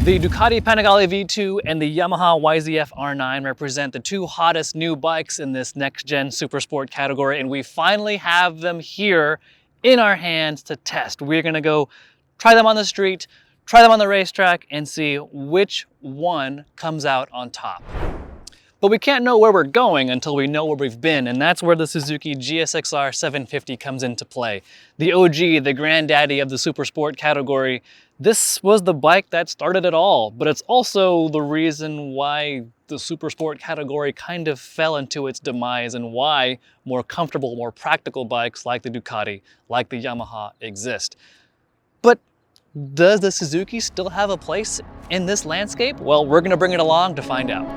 The Ducati Panigale V2 and the Yamaha YZF-R9 represent the two hottest new bikes in this next-gen supersport category, and we finally have them here in our hands to test. We're gonna go try them on the street, try them on the racetrack, and see which one comes out on top. But we can't know where we're going until we know where we've been, and that's where the Suzuki GSX-R750 comes into play. The OG, the granddaddy of the supersport category. This was the bike that started it all, but it's also the reason why the supersport category kind of fell into its demise and why more comfortable, more practical bikes like the Ducati, like the Yamaha exist. But does the Suzuki still have a place in this landscape? Well, we're gonna bring it along to find out.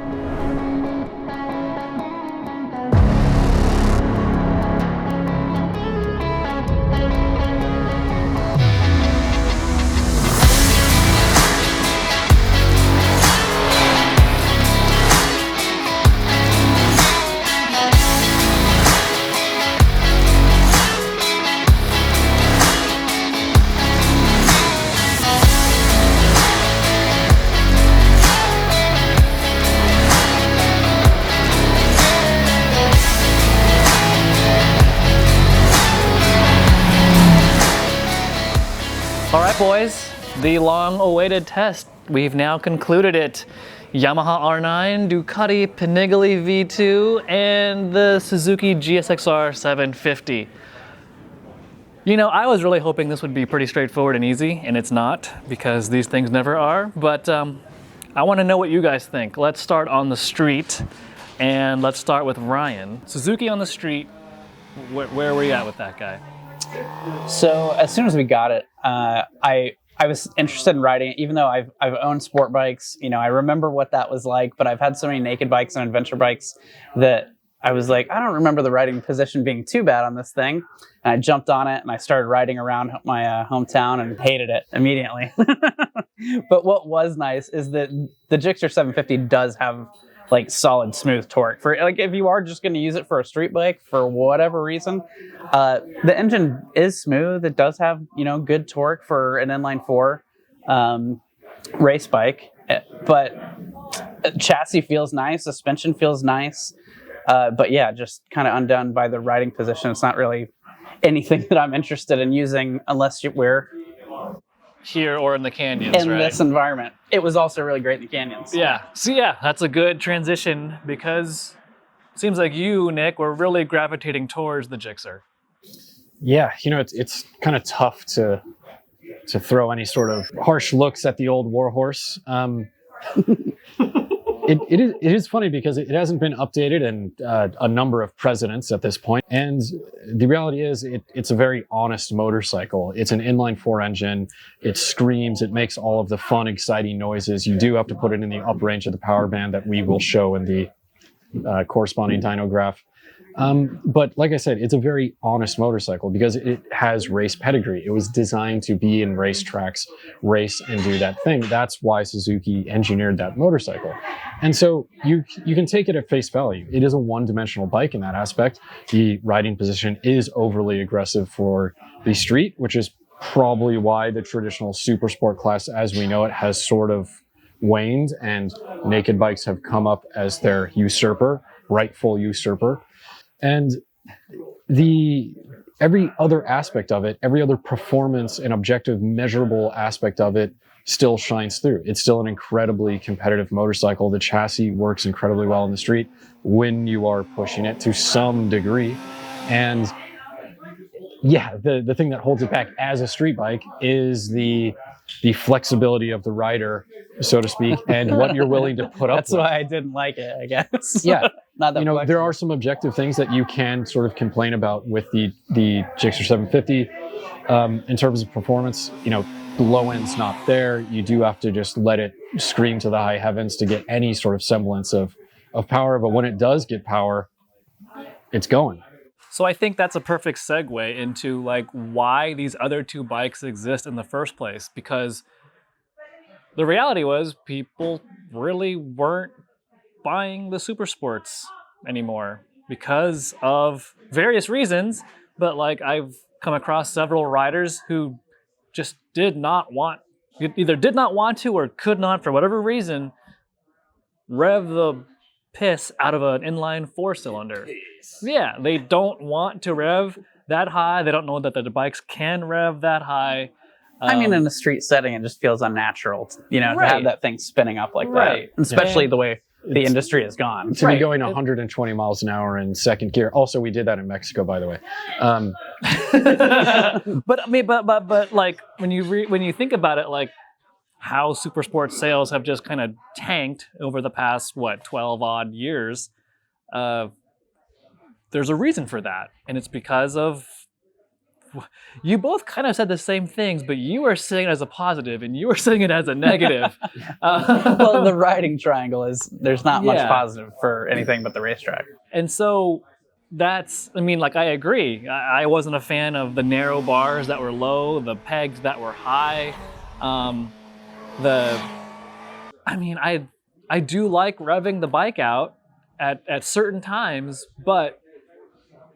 All right, boys, the long-awaited test. We've now concluded it. Yamaha R9, Ducati Panigale V2, and the Suzuki GSX-R750. You know, I was really hoping this would be pretty straightforward and easy, and it's not, because these things never are, but I want to know what you guys think. Let's start on the street, and let's start with Ryan. Suzuki on the street, where were you at with that guy? So as soon as we got it, I was interested in riding it, even though I've owned sport bikes. You know, I remember what that was like, but I've had so many naked bikes and adventure bikes that I was like, I don't remember the riding position being too bad on this thing. And I jumped on it and I started riding around my hometown and hated it immediately. But what was nice is that the Gixxer 750 does have like solid smooth torque for like if you are just going to use it for a street bike for whatever reason. The engine is smooth. It does have, you know, good torque for an inline four race bike, but chassis feels nice, suspension feels nice, but yeah, just kind of undone by the riding position. It's not really anything that I'm interested in using unless we're here or in the canyons, in right? this environment. It was also really great in the canyons. Yeah, so yeah, that's a good transition because it seems like you, Nick, were really gravitating towards the Gixxer. Yeah, you know, it's kind of tough to throw any sort of harsh looks at the old warhorse. It is funny because it hasn't been updated in a number of presidents at this point. And the reality is it's a very honest motorcycle. It's an inline four engine. It screams. It makes all of the fun, exciting noises. You do have to put it in the upper range of the power band that we will show in the corresponding dyno graph. But like I said, it's a very honest motorcycle because it has race pedigree. It was designed to be in racetracks, race and do that thing. That's why Suzuki engineered that motorcycle. And so you can take it at face value. It is a one-dimensional bike in that aspect. The riding position is overly aggressive for the street, which is probably why the traditional supersport class as we know it has sort of waned and naked bikes have come up as their usurper, rightful usurper. And every other aspect of it, every other performance and objective measurable aspect of it still shines through. It's still an incredibly competitive motorcycle. The chassis works incredibly well in the street when you are pushing it to some degree. And yeah, the thing that holds it back as a street bike is the flexibility of the rider, so to speak, and what you're willing to put up That's with. why I didn't like it, I guess. Yeah. Not that you know, flexible. there are some objective things that you can sort of complain about with the Gixxer 750 in terms of performance. You know, the low end's not there. You do have to just let it scream to the high heavens to get any sort of semblance of power. But when it does get power, it's going. So I think that's a perfect segue into like why these other two bikes exist in the first place, because the reality was people really weren't buying the Supersports anymore because of various reasons, but like I've come across several riders who just did not want you either did not want to or could not, for whatever reason, rev the piss out of an inline 4-cylinder. Yeah, they don't want to rev that high. They don't know that the bikes can rev that high. I mean, in a street setting, it just feels unnatural, to have that thing spinning up like that, especially the way the industry has gone. To be going 120 miles an hour in second gear. Also, we did that in Mexico, by the way. But I mean, but like when you think about it, like how Supersport sales have just kind of tanked over the past 12 odd years. There's a reason for that, and it's because of. You both kind of said the same things, but you were saying it as a positive and you were saying it as a negative. Well, the riding triangle there's not much positive for anything but the racetrack. And so I agree. I wasn't a fan of the narrow bars that were low, the pegs that were high. I do like revving the bike out at certain times, but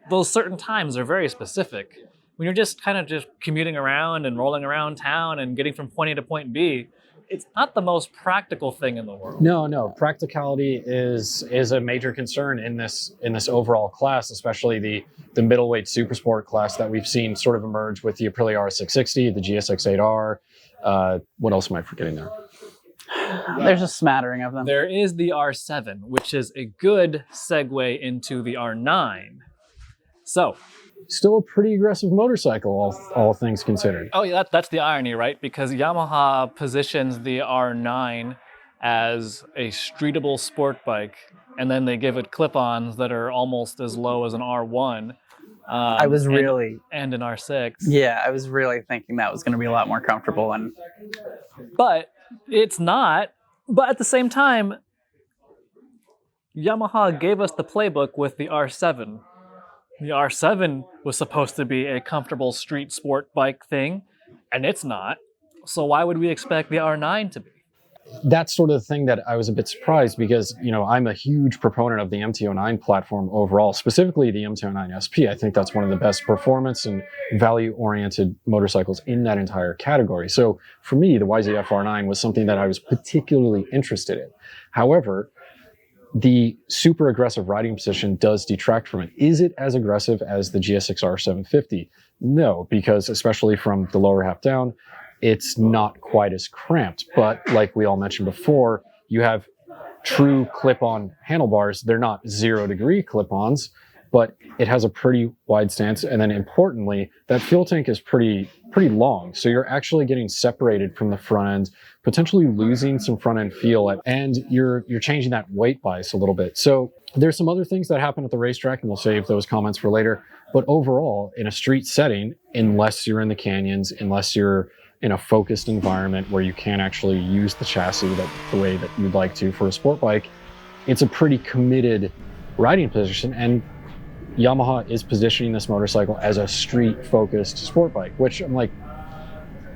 those certain times are very specific. When you're just kind of just commuting around and rolling around town and getting from point A to point B, it's not the most practical thing in the world. No. Practicality is a major concern in this overall class, especially the middleweight supersport class that we've seen sort of emerge with the Aprilia R660, the GSX-R. What else am I forgetting there? There's a smattering of them. There is the R7, which is a good segue into the R9. So, still a pretty aggressive motorcycle, all things considered. Oh, yeah, that's the irony, right? Because Yamaha positions the R9 as a streetable sport bike, and then they give it clip-ons that are almost as low as an R1. I was really... And an R6. Yeah, I was really thinking that was going to be a lot more comfortable. But it's not. But at the same time, Yamaha gave us the playbook with the R7. The R7 was supposed to be a comfortable street sport bike thing, and it's not. So why would we expect the R9 to be? That's sort of the thing that I was a bit surprised because, I'm a huge proponent of the MT-09 platform overall, specifically the MT-09 SP. I think that's one of the best performance and value-oriented motorcycles in that entire category. So for me, the YZF-R9 was something that I was particularly interested in. However, the super aggressive riding position does detract from it. Is it as aggressive as the GSX-R750? No, because especially from the lower half down, it's not quite as cramped. But like we all mentioned before, you have true clip-on handlebars. They're not 0-degree clip-ons, but it has a pretty wide stance. And then importantly, that fuel tank is pretty long. So you're actually getting separated from the front end, potentially losing some front end feel, and you're changing that weight bias a little bit. So there's some other things that happen at the racetrack, and we'll save those comments for later. But overall, in a street setting, unless you're in the canyons, unless you're in a focused environment where you can actually use the chassis the way that you'd like to for a sport bike, it's a pretty committed riding position. And Yamaha is positioning this motorcycle as a street-focused sport bike, which I'm like,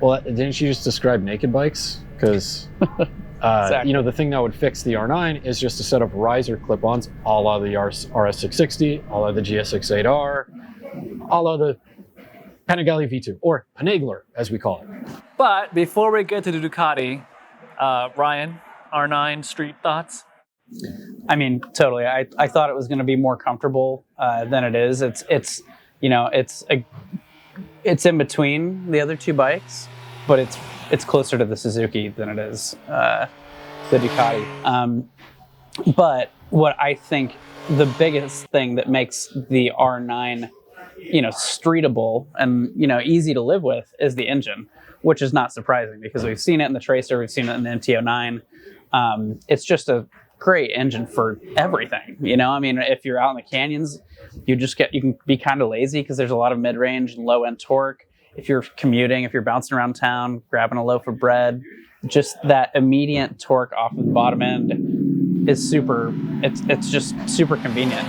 well, didn't you just describe naked bikes? Because, exactly. The thing that would fix the R9 is just a set of riser clip-ons, a la the RS660, a la the GSX-R, a la the Panigale V2, or Panigler, as we call it. But before we get to the Ducati, Ryan, R9 street thoughts? I mean, totally. I thought it was going to be more comfortable than it is. It's in between the other two bikes, but it's closer to the Suzuki than it is the Ducati. But what I think the biggest thing that makes the R9, streetable and easy to live with is the engine, which is not surprising because we've seen it in the Tracer, we've seen it in the MT-09. It's just a great engine for everything. If you're out in the canyons, you can be kind of lazy because there's a lot of mid-range and low-end torque. If you're commuting, if you're bouncing around town, grabbing a loaf of bread, just that immediate torque off of the bottom end is super. It's just super convenient.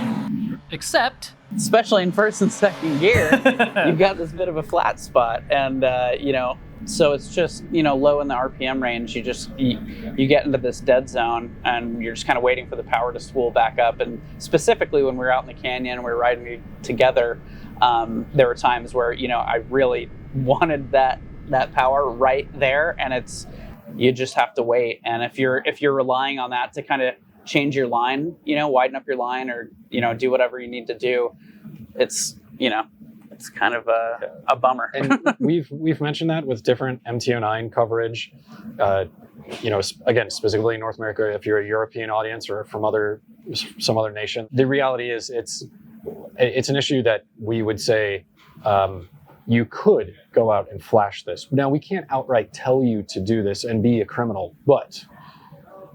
Except, especially in first and second gear, you've got this bit of a flat spot, and so it's just low in the RPM range. You get into this dead zone, and you're just kind of waiting for the power to spool back up. And specifically when we were out in the canyon and we were riding together, there were times where I really wanted that that power right there, and you just have to wait. And if you're relying on that to kind of change your line, widen up your line, or do whatever you need to do, it's kind of a bummer. And we've mentioned that with different MT09 coverage. Again, specifically in North America, if you're a European audience or from some other nation, the reality is it's an issue that we would say you could go out and flash this. Now, we can't outright tell you to do this and be a criminal, but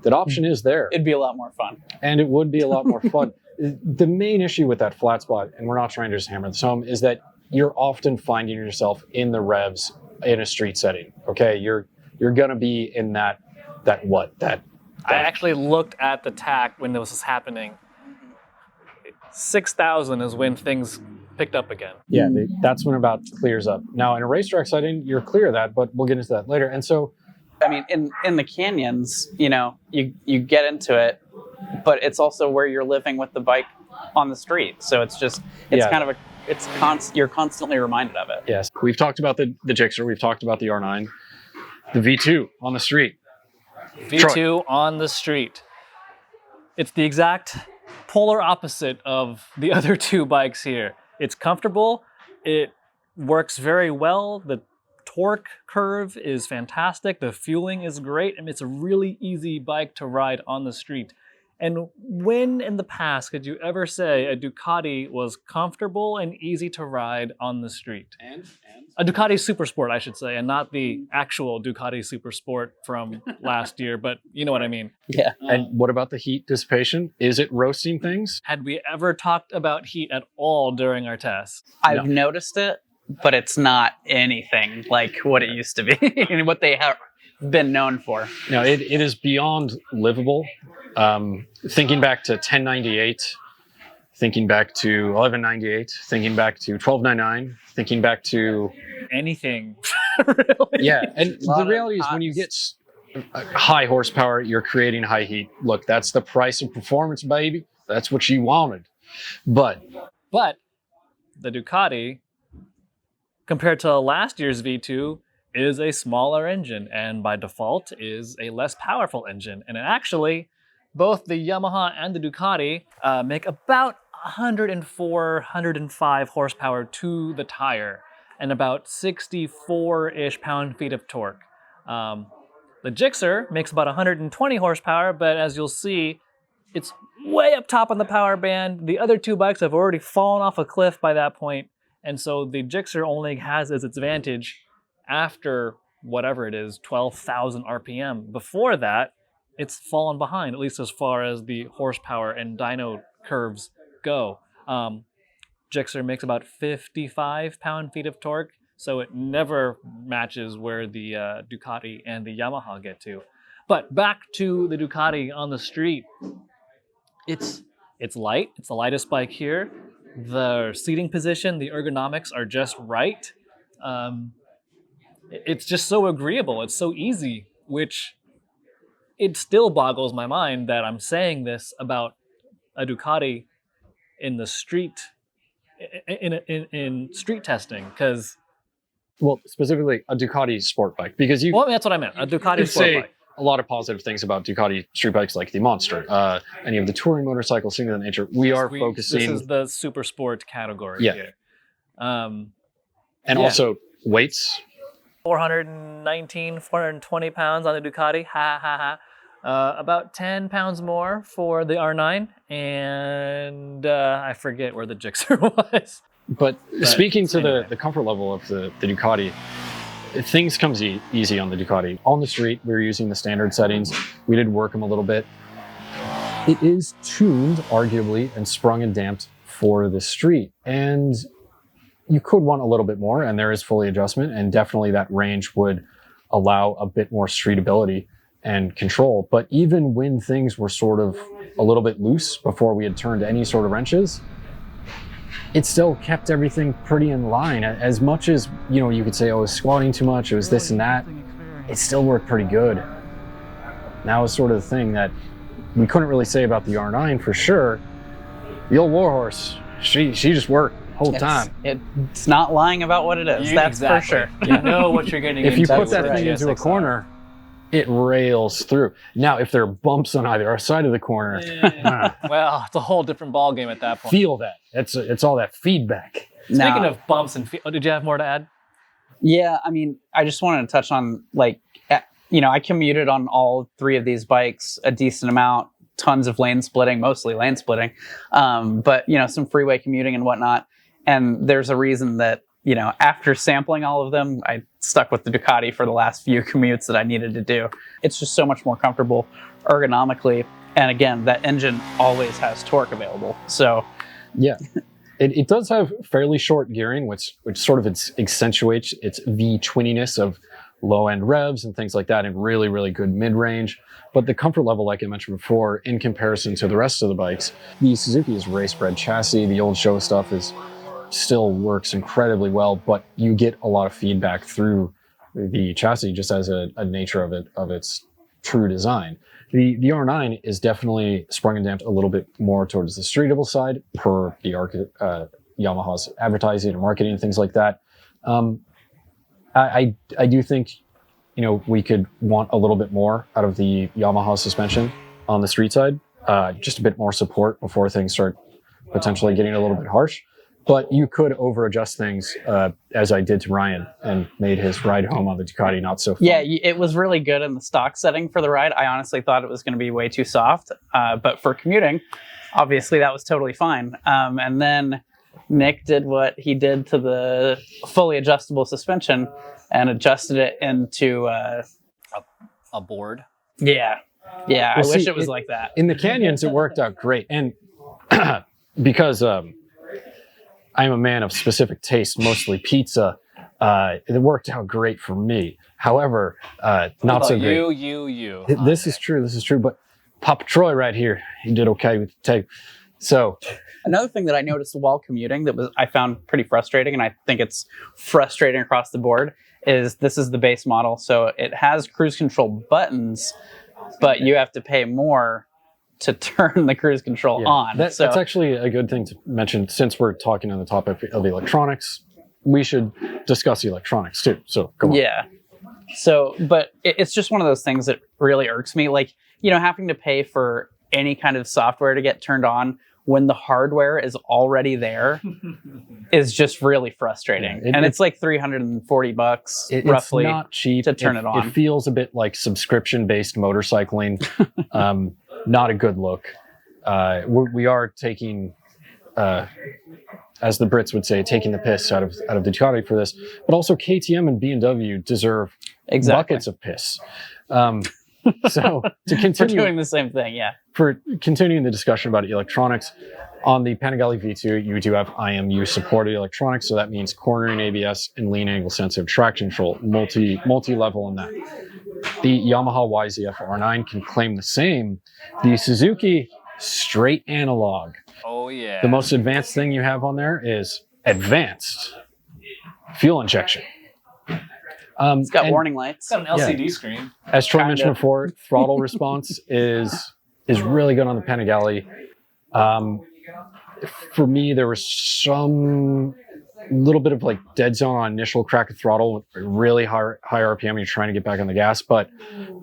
that option is there. It'd be a lot more fun. And it would be a lot more fun. The main issue with that flat spot, and we're not trying to just hammer this home, is that you're often finding yourself in the revs in a street setting. Okay, you're gonna be in that. I actually looked at the TAC when this was happening. 6,000 is when things picked up again. Yeah, that's when about clears up. Now in a racetrack setting, you're clear of that, but we'll get into that later. And so, I mean, in the canyons, you get into it, but it's also where you're living with the bike on the street. So you're constantly reminded of it. Yes, we've talked about the Gixxer, we've talked about the R9, the V2 on the street. V2 Troy. On the street. It's the exact polar opposite of the other two bikes here. It's comfortable. It works very well. The torque curve is fantastic. The fueling is great. I mean, it's a really easy bike to ride on the street. And when in the past could you ever say a Ducati was comfortable and easy to ride on the street? And? A Ducati Supersport, I should say, and not the actual Ducati Supersport from last year, but you know what I mean. Yeah. And what about the heat dissipation? Is it roasting things? Had we ever talked about heat at all during our test? I've noticed it, but it's not anything like what it used to be and what they have been known for. No, it is beyond livable. Thinking back to 1098, thinking back to 1198, thinking back to 1299, thinking back to anything. Really? Yeah, and the reality is when you get high horsepower, you're creating high heat. Look, that's the price of performance, baby. That's what you wanted. But the Ducati, compared to last year's V2, is a smaller engine, and by default is a less powerful engine. And actually, both the Yamaha and the Ducati make about 104, 105 horsepower to the tire and about 64-ish pound-feet of torque. The Gixxer makes about 120 horsepower, but as you'll see, it's way up top on the power band. The other two bikes have already fallen off a cliff by that point, and so the Gixxer only has as its advantage after whatever it is, 12,000 RPM. Before that, it's fallen behind, at least as far as the horsepower and dyno curves go. Gixxer makes about 55 pound-feet of torque, so it never matches where the Ducati and the Yamaha get to. But back to the Ducati on the street. It's light. It's the lightest bike here. The seating position, the ergonomics are just right. It's just so agreeable. It's so easy, which it still boggles my mind that I'm saying this about a Ducati in the street, in street testing, because... Well, specifically a Ducati sport bike, because Well, that's what I meant, a Ducati sport bike. A lot of positive things about Ducati street bikes like the Monster, any of the touring motorcycles, things of that nature. We are focusing... This is the super sport category here. Also weights. 419, 420 pounds on the Ducati, ha ha ha. About 10 pounds more for the R9, and I forget where the Gixxer was. But speaking to the comfort level of the Ducati, things comes easy on the Ducati. On the street, we were using the standard settings. We did work them a little bit. It is tuned, arguably, and sprung and damped for the street. And you could want a little bit more, and there is fully adjustment, and definitely that range would allow a bit more streetability and control. But even when things were sort of a little bit loose before we had turned any sort of wrenches, it still kept everything pretty in line. As much as, you could say, oh, it was squatting too much, it was this and that, it still worked pretty good. That was sort of the thing that we couldn't really say about the R9 for sure. The old warhorse, she just worked. whole time. It's not lying about what it is. That's for sure. You know what you're getting If into. you put that with thing the into a GSX-R. corner, it rails through. Now, if there are bumps on either side of the corner, Well, it's a whole different ball game at that point. feel that. It's all that feedback. Speaking of bumps and did you have more to add? Yeah, I mean, I just wanted to touch on, like, I commuted on all three of these bikes a decent amount, tons of lane splitting, mostly lane splitting, but, some freeway commuting and whatnot. And there's a reason that, after sampling all of them, I stuck with the Ducati for the last few commutes that I needed to do. It's just so much more comfortable ergonomically. And again, that engine always has torque available. So yeah, it does have fairly short gearing, which sort of accentuates its V-twininess of low-end revs and things like that, and really, really good mid-range. But the comfort level, like I mentioned before, in comparison to the rest of the bikes, the Suzuki is race-bred chassis. The old show stuff still works incredibly well, but you get a lot of feedback through the chassis just as a nature of its true design. The R9 is definitely sprung and damped a little bit more towards the streetable side per the Yamaha's advertising and marketing and things like that. I do think, we could want a little bit more out of the Yamaha suspension on the street side, just a bit more support before things start potentially getting a little bit harsh. But you could over-adjust things, as I did to Ryan, and made his ride home on the Ducati not so fun. yeah, it was really good in the stock setting for the ride. I honestly thought it was going to be way too soft, but for commuting, obviously that was totally fine. And then Nick did what he did to the fully adjustable suspension and adjusted it into A board. I wish it was like that. In the canyons, it worked out great. And because I'm a man of specific taste, mostly pizza, it worked out great for me. However, not so great. You. This is true. But Papa Troy right here, he did okay with the tape. So Another thing that I noticed while commuting I found pretty frustrating, and I think it's frustrating across the board, is this is the base model. So it has cruise control buttons, but you have to pay more to turn the cruise control on. That's actually a good thing to mention. Since we're talking on the topic of electronics, we should discuss the electronics too. So go on. Yeah. So, but it's just one of those things that really irks me. Like, having to pay for any kind of software to get turned on when the hardware is already there is just really frustrating. Yeah, it's like $340 roughly. It's not cheap to turn it on. It feels a bit like subscription-based motorcycling. Not a good look. We are taking, as the Brits would say, taking the piss out of the Ducati for this. But also KTM and BMW deserve buckets of piss. So to continue, for doing the same thing, yeah. For continuing the discussion about electronics, on the Panigale V2, you do have IMU supported electronics, so that means cornering ABS and lean angle sensitive traction control, multi-level in that. The Yamaha YZF-R9 can claim the same. The Suzuki, straight analog. Oh yeah. The most advanced thing you have on there is advanced fuel injection. It's got warning lights. It's got an LCD screen. As Troy mentioned before, throttle response is really good on the Panigale. For me, there was some little bit of like dead zone on initial crack of throttle, really high RPM. You're trying to get back on the gas, but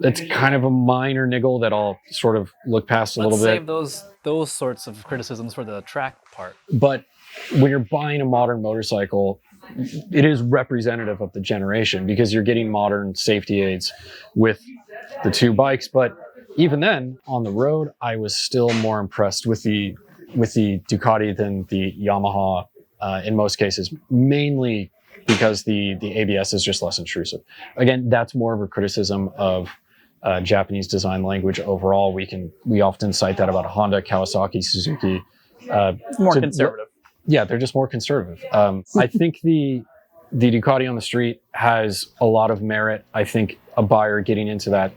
it's kind of a minor niggle that I'll sort of look past a little bit. Let's save those sorts of criticisms for the track part. But when you're buying a modern motorcycle, it is representative of the generation because you're getting modern safety aids with the two bikes. But even then, on the road, I was still more impressed with the Ducati than the Yamaha in most cases, mainly because the ABS is just less intrusive. Again, that's more of a criticism of Japanese design language overall. We often cite that about Honda, Kawasaki, Suzuki. More conservative. Yeah, they're just more conservative. I think the Ducati on the street has a lot of merit. I think a buyer getting into that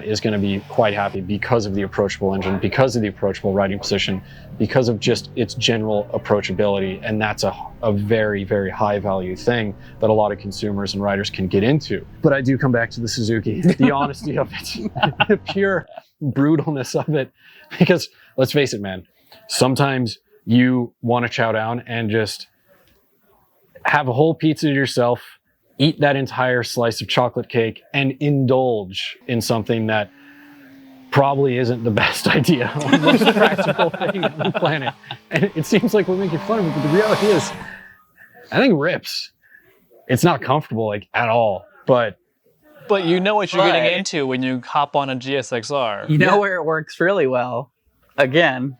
is going to be quite happy because of the approachable engine, because of the approachable riding position, because of just its general approachability. And that's a very, very high value thing that a lot of consumers and riders can get into. But I do come back to the Suzuki, the honesty of it, the pure brutalness of it. Because let's face it, man, sometimes you want to chow down and just have a whole pizza to yourself, eat that entire slice of chocolate cake, and indulge in something that probably isn't the best idea or the most practical thing on the planet. And it seems like we're making fun of it, but the reality is, I think it rips. It's not comfortable, like, at all, but you know what you're getting into when you hop on a GSX-R. You know where it works really well? Again,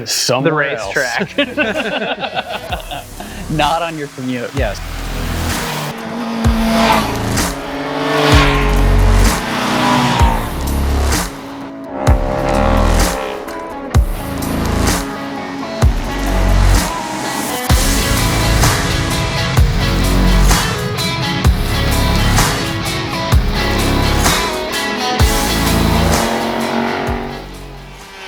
somewhere the racetrack. Not on your commute. Yes.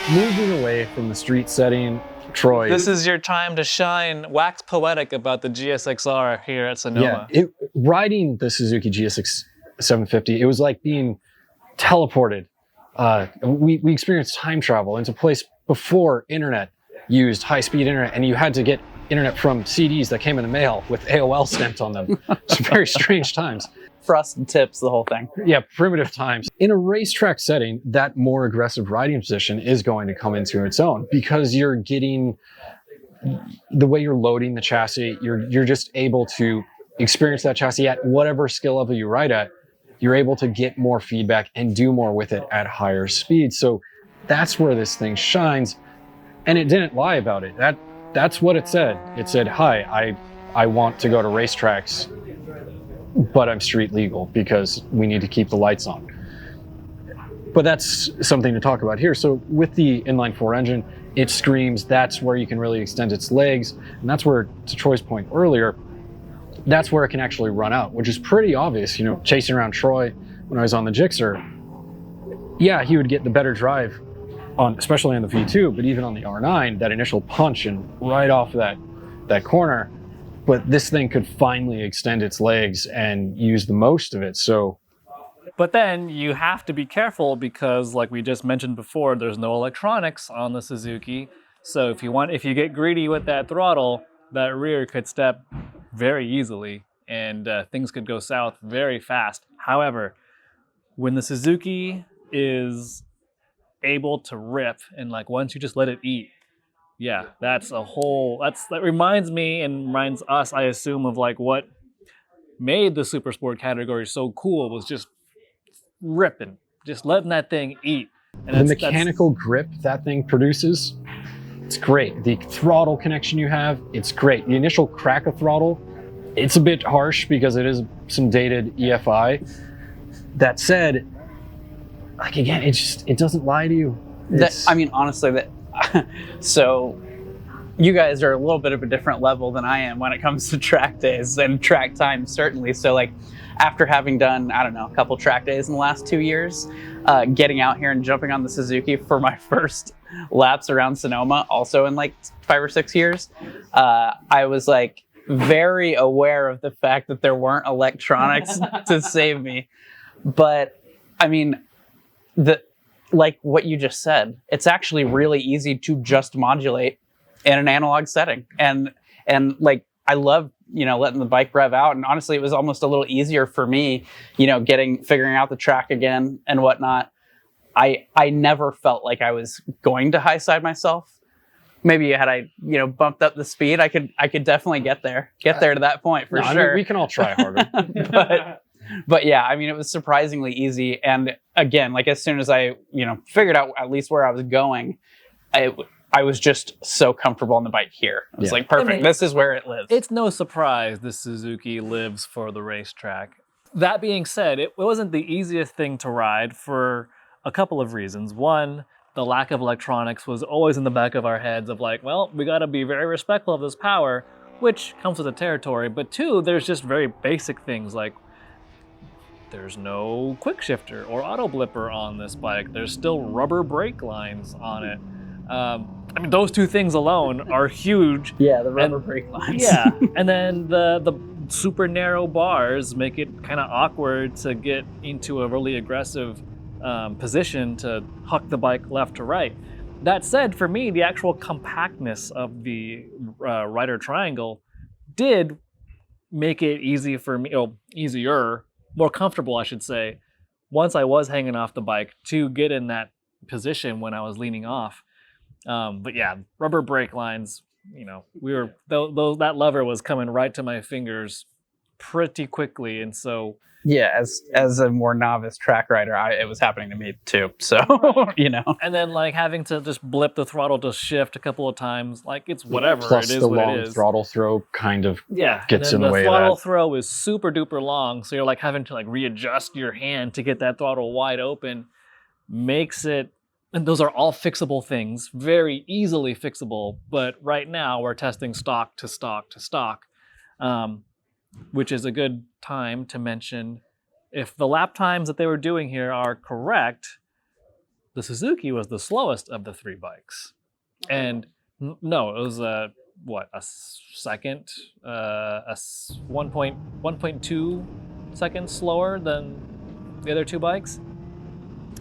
Moving away from the street setting, Troy. This is your time to shine, wax poetic about the GSX-R here at Sonoma. Yeah, riding the Suzuki GSX-R750, it was like being teleported. We experienced time travel into a place before internet used high-speed internet, and you had to get internet from CDs that came in the mail with AOL stamped on them. It's very strange times. Frosted tips, the whole thing. Yeah, primitive times. In a racetrack setting, that more aggressive riding position is going to come into its own because you're getting the way you're loading the chassis, you're just able to experience that chassis at whatever skill level you ride at. You're able to get more feedback and do more with it at higher speeds. So that's where this thing shines. And it didn't lie about it. That's what it said. It said, hi, I want to go to racetracks, but I'm street legal because we need to keep the lights on. But that's something to talk about here. So with the inline-4 engine, it screams that's where you can really extend its legs. And that's where, to Troy's point earlier, that's where it can actually run out, which is pretty obvious. You know, chasing around Troy when I was on the Gixxer, yeah, he would get the better drive on, especially on the V2, but even on the R9, that initial punch and right off that corner. But this thing could finally extend its legs and use the most of it. So, but then you have to be careful because, like we just mentioned before, there's no electronics on the Suzuki. So if you get greedy with that throttle, that rear could step very easily and things could go south very fast. However, when the Suzuki is able to rip and like once you just let it eat, yeah, that reminds me and reminds us, I assume, of like what made the Supersport category so cool was just ripping, just letting that thing eat. And the mechanical grip that thing produces, it's great. The throttle connection you have, it's great. The initial crack of throttle, it's a bit harsh because it is some dated EFI. That said, like again, it doesn't lie to you. I mean, honestly, so you guys are a little bit of a different level than I am when it comes to track days and track times, certainly. So like after having done, I don't know, a couple track days in the last 2 years, getting out here and jumping on the Suzuki for my first laps around Sonoma, also in like 5 or 6 years, I was like very aware of the fact that there weren't electronics to save me. But I mean, like what you just said, it's actually really easy to just modulate in an analog setting. And like, I love, letting the bike rev out. And honestly, it was almost a little easier for me, figuring out the track again and whatnot. I never felt like I was going to high side myself. Maybe had I, bumped up the speed, I could definitely get there to that point for sure. I mean, we can all try harder. But yeah, I mean, it was surprisingly easy. And again, like as soon as I, figured out at least where I was going, I was just so comfortable on the bike here. I was like, perfect. I mean, this is where it lives. It's no surprise the Suzuki lives for the racetrack. That being said, it wasn't the easiest thing to ride for a couple of reasons. One, the lack of electronics was always in the back of our heads of like, well, we got to be very respectful of this power, which comes with the territory. But two, there's just very basic things like there's no quick shifter or auto blipper on this bike. There's still rubber brake lines on it. I mean, those two things alone are huge. Yeah, the rubber brake lines. Yeah, and then the super narrow bars make it kind of awkward to get into a really aggressive position to huck the bike left to right. That said, for me, the actual compactness of the rider triangle did make it easy for me, easier, more comfortable, I should say, once I was hanging off the bike to get in that position when I was leaning off. But yeah, rubber brake lines, that lever was coming right to my fingers pretty quickly. And so, yeah, as a more novice track rider, it was happening to me too. So, And then like having to just blip the throttle to shift a couple of times, like it's whatever. Plus it is the what long it is. throttle throw kind of gets and in the way of that. The throttle throw is super duper long, so you're like having to like readjust your hand to get that throttle wide open. Makes it, and those are all fixable things, very easily fixable. But right now we're testing stock to stock to stock. Which is a good time to mention, if the lap times that they were doing here are correct, the Suzuki was the slowest of the three bikes. And no, it was a second, 1.2 seconds slower than the other two bikes.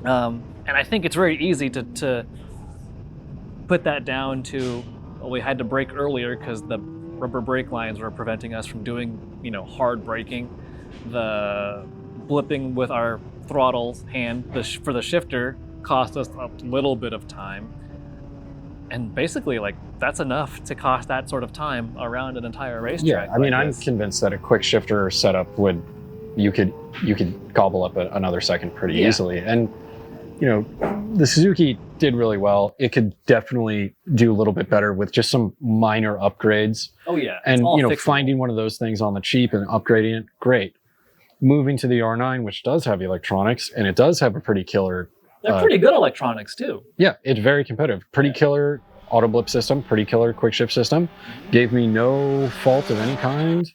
And I think it's very easy to put that down to, we had to brake earlier because the rubber brake lines were preventing us from doing, hard braking. The blipping with our throttle hand for the shifter cost us a little bit of time. And basically, like, that's enough to cost that sort of time around an entire racetrack. Yeah, I mean, I'm convinced that a quick shifter setup you could gobble up another second pretty easily. And the Suzuki did really well. It could definitely do a little bit better with just some minor upgrades. Oh yeah. And fixable. Finding one of those things on the cheap and upgrading it, great. Moving to the R9, which does have electronics, and it does have a pretty killer. They're pretty good electronics too. Yeah, it's very competitive. Pretty killer auto blip system, pretty killer quick shift system. Gave me no fault of any kind.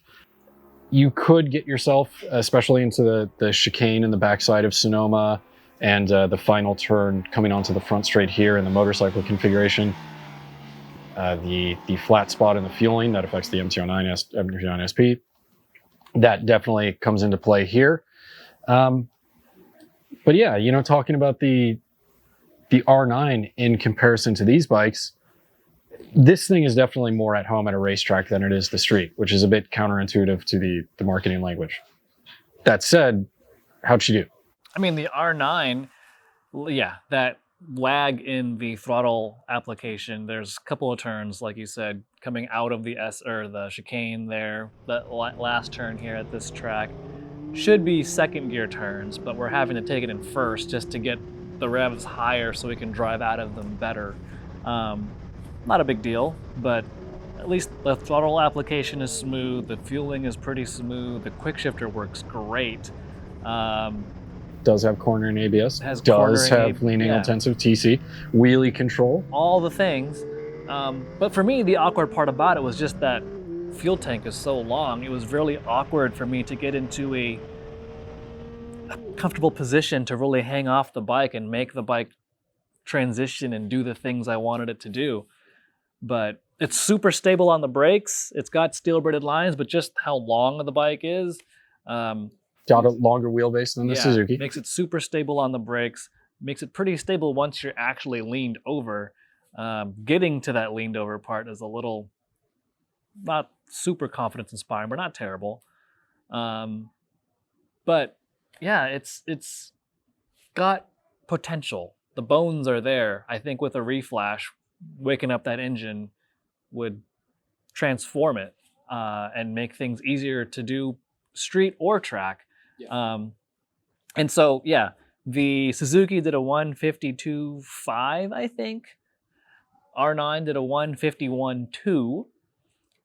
You could get yourself, especially into the chicane in the backside of Sonoma, and the final turn coming onto the front straight here in the motorcycle configuration. The flat spot in the fueling that affects the MT-09 SP. That definitely comes into play here. But yeah, talking about the R9 in comparison to these bikes, this thing is definitely more at home at a racetrack than it is the street, which is a bit counterintuitive to the marketing language. That said, how'd she do? I mean, the R9, that lag in the throttle application, there's a couple of turns, like you said, coming out of the the chicane there, that last turn here at this track, should be second gear turns, but we're having to take it in first just to get the revs higher so we can drive out of them better. Not a big deal, but at least the throttle application is smooth, the fueling is pretty smooth, the quick shifter works great. Does have cornering ABS, does have leaning intensive TC, wheelie control. All the things. But for me, the awkward part about it was just that fuel tank is so long. It was really awkward for me to get into a comfortable position to really hang off the bike and make the bike transition and do the things I wanted it to do. But it's super stable on the brakes. It's got steel braided lines, but just how long the bike is. Got a longer wheelbase than the Suzuki. Makes it super stable on the brakes. Makes it pretty stable once you're actually leaned over. Getting to that leaned over part is a little, not super confidence inspiring, but not terrible. But yeah, it's got potential. The bones are there. I think with a reflash, waking up that engine would transform it and make things easier to do street or track. And so, the Suzuki did a 152.5, I think. R9 did a 151.2.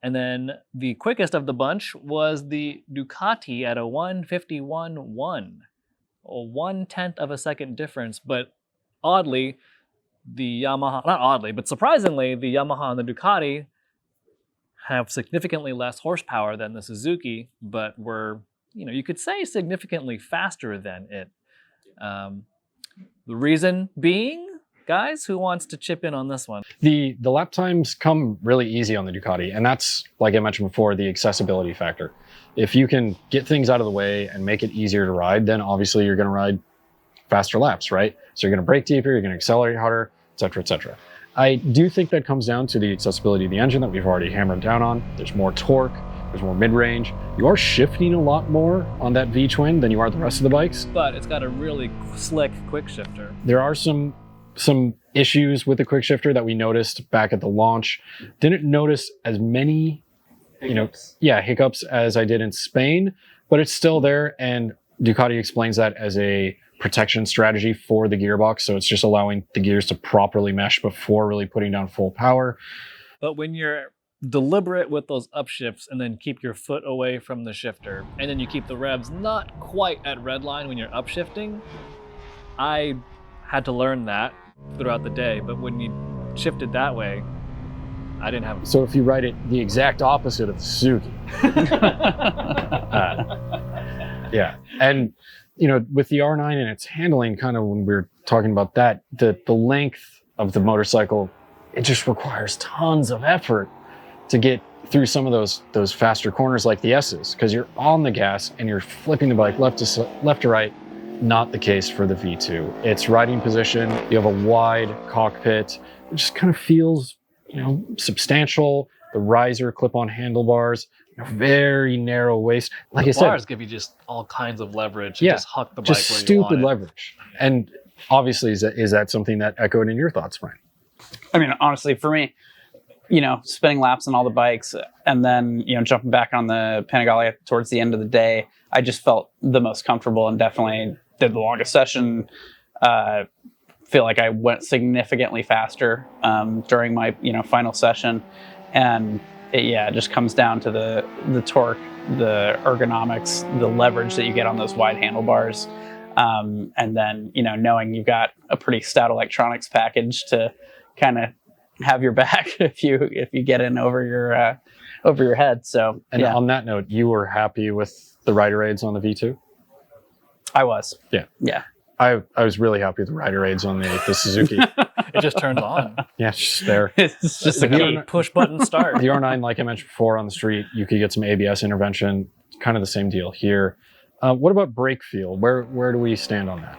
And then the quickest of the bunch was the Ducati at a 151.1. A 1/10 of a second difference. But oddly, surprisingly, the Yamaha and the Ducati have significantly less horsepower than the Suzuki, but were, you could say significantly faster than it. The reason being, guys, who wants to chip in on this one? The lap times come really easy on the Ducati, and that's, like I mentioned before, the accessibility factor. If you can get things out of the way and make it easier to ride, then obviously you're going to ride faster laps, right? So you're going to brake deeper, you're going to accelerate harder, etc., etc. I do think that comes down to the accessibility of the engine that we've already hammered down on. There's more torque, there's more mid-range. You are shifting a lot more on that V-twin than you are the rest of the bikes. But it's got a really slick quick shifter. There are some issues with the quick shifter that we noticed back at the launch. Didn't notice as many hiccups as I did in Spain, but it's still there, and Ducati explains that as a protection strategy for the gearbox, so it's just allowing the gears to properly mesh before really putting down full power. But when you're deliberate with those upshifts and then keep your foot away from the shifter, and then you keep the revs not quite at redline when you're upshifting, I had to learn that throughout the day, but when you shifted that way, I didn't have. So if you ride it the exact opposite of the Suzuki. Yeah. And, with the R9 and its handling, kind of when we were talking about that, the length of the motorcycle, it just requires tons of effort to get through some of those faster corners like the S's, because you're on the gas and you're flipping the bike left to right. Not the case for the V2. Its riding position, you have a wide cockpit. It just kind of feels substantial. The riser, clip-on handlebars, very narrow waist. Like I said, bars give you just all kinds of leverage. Yeah, just huck the bike just where stupid you want it. Leverage. And obviously, is that something that echoed in your thoughts, Brian? I mean, honestly, for me, spinning laps on all the bikes and then, jumping back on the Panigale towards the end of the day, I just felt the most comfortable and definitely did the longest session. Feel like I went significantly faster during my final session, and it just comes down to the torque, the ergonomics, the leverage that you get on those wide handlebars, and then knowing you've got a pretty stout electronics package to kind of have your back if you get in over your head. So on that note, you were happy with the rider aids on the V2? I was. Yeah. I was really happy with the rider aids on the Suzuki. It just turns on. Yeah, it's just there. It's just a key. Push button start. The R9, like I mentioned before, on the street, you could get some ABS intervention. Kind of the same deal here. What about brake feel? Where do we stand on that?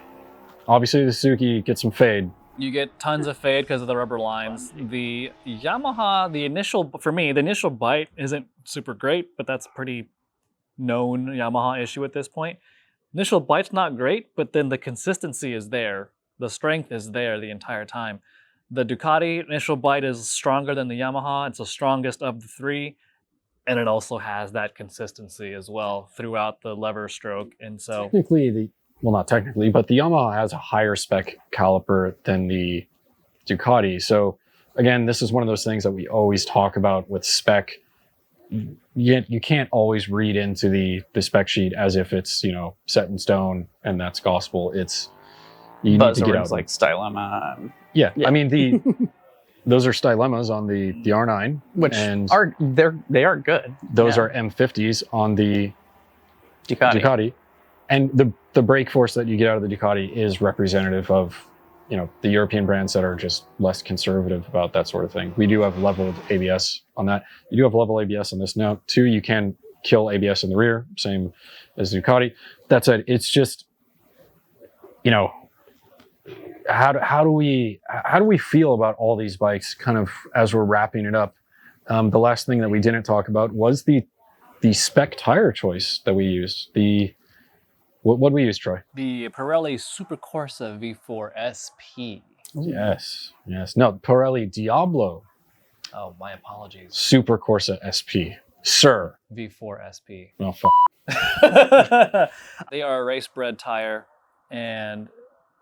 Obviously, the Suzuki gets some fade. You get tons of fade because of the rubber lines. The Yamaha, the initial bite isn't super great, but that's a pretty known Yamaha issue at this point. Initial bite's not great, but then the consistency is there. The strength is there the entire time. The Ducati initial bite is stronger than the Yamaha. It's the strongest of the three. And it also has that consistency as well throughout the lever stroke. And so technically, not technically, but the Yamaha has a higher spec caliper than the Ducati. So again, this is one of those things that we always talk about with spec. You can't always read into the spec sheet as if it's set in stone and that's gospel. You need to get out like Stylema. Yeah, I mean those are Stylemas on the R9, which they are good. Those are M50s on the Ducati. And the brake force that you get out of the Ducati is representative of the European brands that are just less conservative about that sort of thing. We do have leveled ABS on that. You do have level ABS on this now too. You can kill ABS in the rear, same as the Ducati. That said, it's just, how do we feel about all these bikes kind of as we're wrapping it up? The last thing that we didn't talk about was the spec tire choice that we used. What did we use, Troy? The Pirelli Supercorsa V4 SP. Yes. No, Pirelli Diablo. Oh, my apologies. Supercorsa SP. Sir. V4 SP. Oh, fuck. They are a race-bred tire, and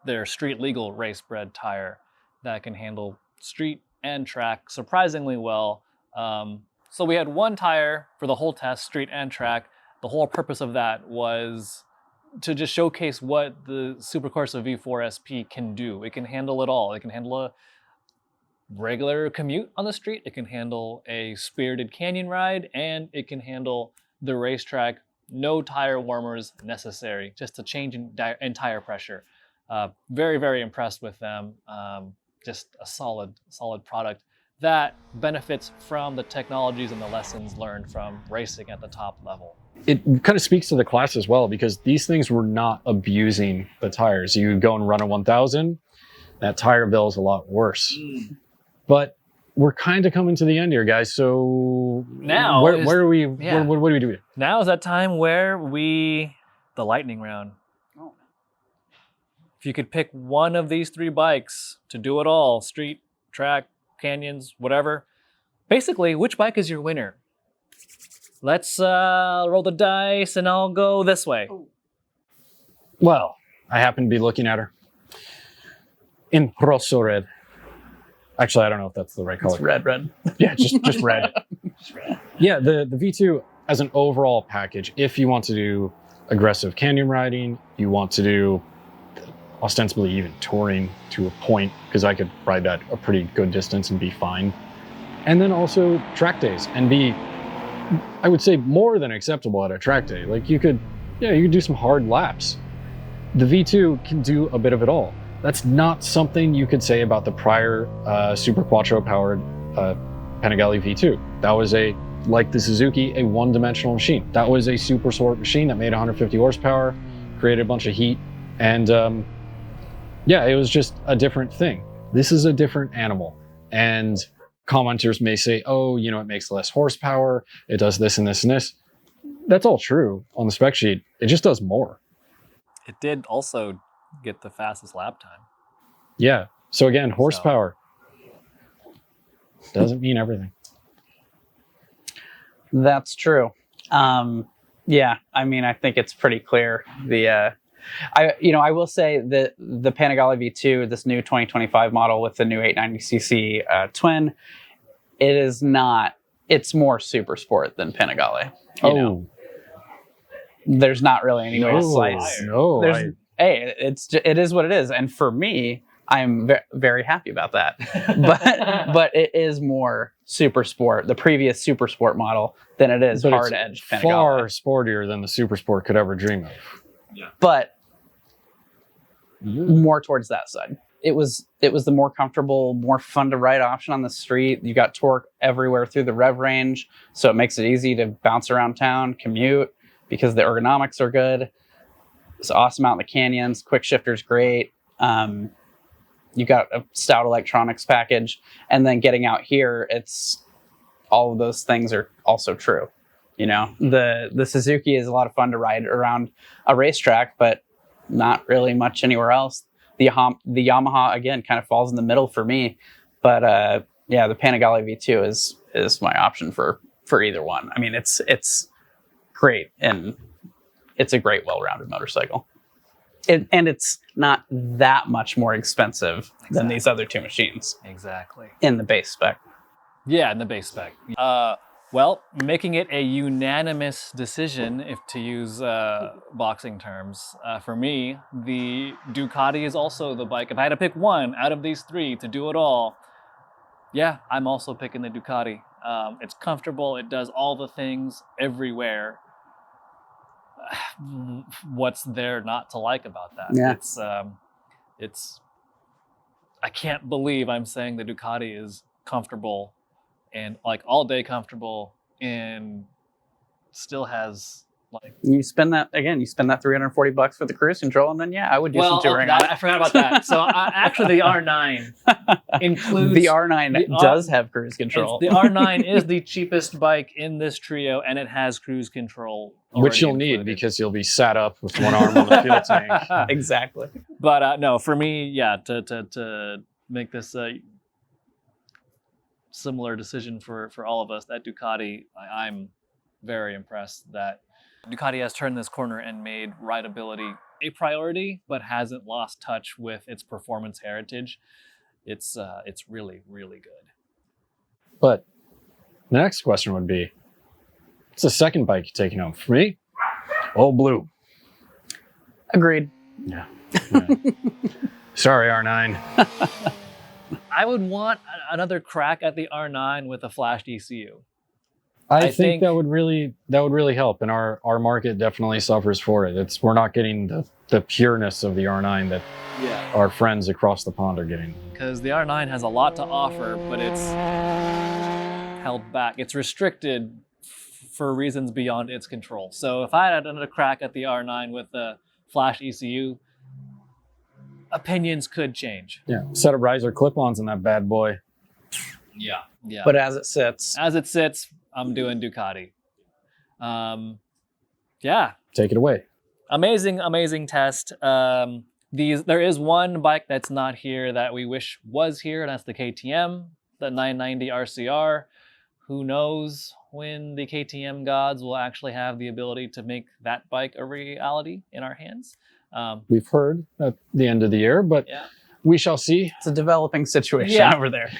they're a street-legal race-bred tire that can handle street and track surprisingly well. So we had one tire for the whole test, street and track. The whole purpose of that was to just showcase what the Supercorsa V4 SP can do. It can handle it all. It can handle a regular commute on the street. It can handle a spirited canyon ride, and it can handle the racetrack. No tire warmers necessary, just a change in tire pressure. Very, very impressed with them. Just a solid product that benefits from the technologies and the lessons learned from racing at the top level. It kind of speaks to the class as well, because these things were not abusing the tires. You go and run a 1000, that tire bill is a lot worse. But we're kind of coming to the end here, guys. So now, where are we? yeah. What do we do? Now is that time where the lightning round. Oh. If you could pick one of these 3 bikes to do it all, street, track, canyons, whatever, basically, which bike is your winner? Let's roll the dice, and I'll go this way. Well, I happen to be looking at her in rosso red. Actually, I don't know if that's the right color. It's red. Yeah, just red. Yeah, the V2 as an overall package, if you want to do aggressive canyon riding, you want to do ostensibly even touring to a point, because I could ride that a pretty good distance and be fine. And then also track days and be, I would say, more than acceptable at a track day. Like you could do some hard laps. The V2 can do a bit of it all. That's not something you could say about the prior Super Quattro powered Panigale V2. That was like the Suzuki, a one-dimensional machine. That was a super sport machine that made 150 horsepower, created a bunch of heat, and it was just a different thing. This is a different animal. And commenters may say, oh, it makes less horsepower, it does this and this and this. That's all true on the spec sheet. It just does more. It did also get the fastest lap time. Yeah. So again, horsepower doesn't mean everything. That's true. Yeah, I mean, I think it's pretty clear. I will say that the Panigale V2, this new 2025 model with the new 890cc twin, it's more super sport than Panigale. You know? There's not really any way to slice. No, it is what it is. And for me, I'm very happy about that. but it is more super sport, the previous super sport model, than it is hard edge Panigale. Far sportier than the super sport could ever dream of. Yeah. But more towards that side. It was the more comfortable, more fun to ride option on the street. You got torque everywhere through the rev range, so it makes it easy to bounce around town, commute, because the ergonomics are good. It's awesome out in the canyons. Quick shifter's great. You got a stout electronics package, and then getting out here, it's all of those things are also true. The Suzuki is a lot of fun to ride around a racetrack, but not really much anywhere else. The Yamaha again kind of falls in the middle for me, but the Panigale V2 is my option for either one. I mean, it's great, and it's a great, well-rounded motorcycle. And it's not that much more expensive than these other 2 machines. Exactly. In the base spec. Yeah, in the base spec. Well, making it a unanimous decision, if to use boxing terms, for me, the Ducati is also the bike. If I had to pick one out of these 3 to do it all, yeah, I'm also picking the Ducati. It's comfortable. It does all the things everywhere. What's there not to like about that? Yeah. It's I can't believe I'm saying the Ducati is comfortable and like all day comfortable and still has like you spend that $340 for the cruise control, and then I would do some touring on it. I forgot about that. So actually the R9 includes the R9 does have cruise control. The R9 is the cheapest bike in this trio, and it has cruise control, which you'll need because you'll be sat up with one arm on the fuel tank. Exactly. But no, for me, to make this a similar decision for all of us, that Ducati, I'm very impressed that Ducati has turned this corner and made rideability a priority, but hasn't lost touch with its performance heritage. It's really, really good. But the next question would be, what's the second bike you're taking home? For me, Old Blue. Agreed. Yeah. Sorry, R9. I would want another crack at the R9 with a flashed ECU. I think that would really help, and our market definitely suffers for it. We're not getting the pureness of the R9 that our friends across the pond are getting. Because the R9 has a lot to offer, but it's held back. It's restricted for reasons beyond its control. So if I had another crack at the R9 with a flash ECU, opinions could change. Yeah, set of riser clip-ons in that bad boy. Yeah, yeah. But as it sits, I'm doing Ducati. Yeah, Take it away. amazing test. There is one bike that's not here that we wish was here, and that's the KTM, the 990 RCR. Who knows when the KTM gods will actually have the ability to make that bike a reality in our hands. We've heard at the end of the year, but Yeah. we shall see. it's a developing situation Yeah. over there.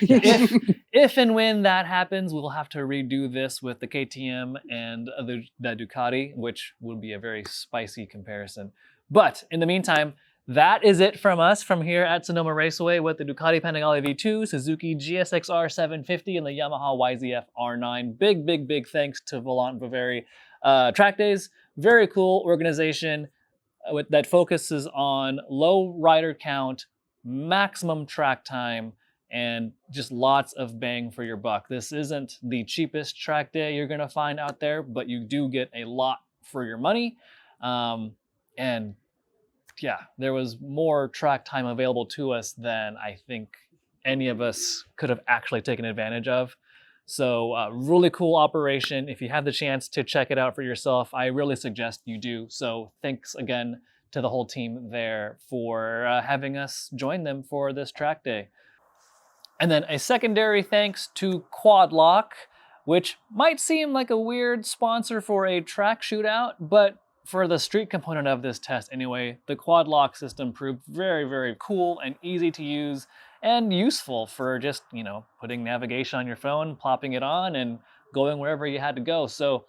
If and when that happens, we'll have to redo this with the KTM and the Ducati, which would be a very spicy comparison. But in the meantime, that is it from us from here at Sonoma Raceway with the Ducati Panigale V2, Suzuki GSX-R750, and the Yamaha YZF-R9. Big thanks to Volant Viveri Track Days. Very cool organization that focuses on low rider count, maximum track time, and just lots of bang for your buck. This isn't the cheapest track day you're gonna find out there, but you do get a lot for your money. And yeah, there was more track time available to us than I think any of us could have actually taken advantage of. So really cool operation. If you have the chance to check it out for yourself, I really suggest you do. So thanks again to the whole team there for having us join them for this track day. And then a secondary thanks to Quad Lock, which might seem like a weird sponsor for a track shootout, but for the street component of this test anyway, the Quad Lock system proved very cool and easy to use and useful for just, putting navigation on your phone, plopping it on, and going wherever you had to go. So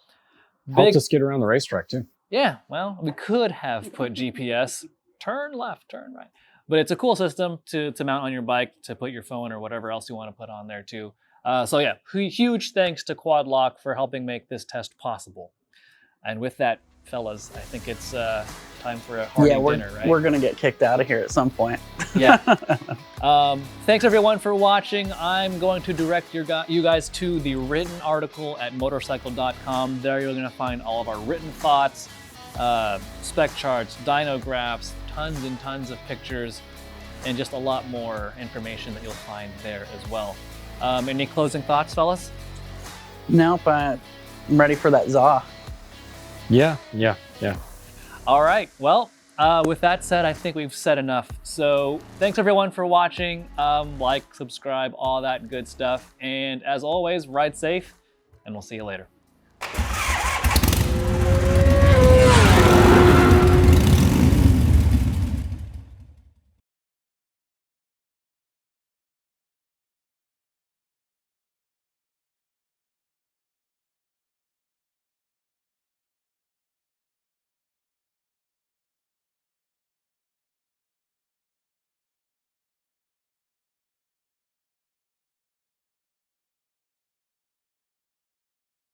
Helped us get around the racetrack too. Yeah, well, we could have put GPS, turn left, turn right. But it's a cool system to mount on your bike, to put your phone or whatever else you want to put on there too. So yeah, huge thanks to Quad Lock for helping make this test possible. And with that, fellas, I think it's time for a hearty dinner, right? We're gonna get kicked out of here at some point. Yeah. Thanks everyone for watching. I'm going to direct you guys to the written article at Motorcycle.com. There you're gonna find all of our written thoughts, spec charts, dyno graphs, tons and tons of pictures, and just a lot more information that you'll find there as well. Any closing thoughts, fellas? Nope, I'm ready for that ZA. Yeah. All right, well, with that said, I think we've said enough. So thanks everyone for watching. Like, subscribe, all that good stuff. And as always, ride safe, and we'll see you later.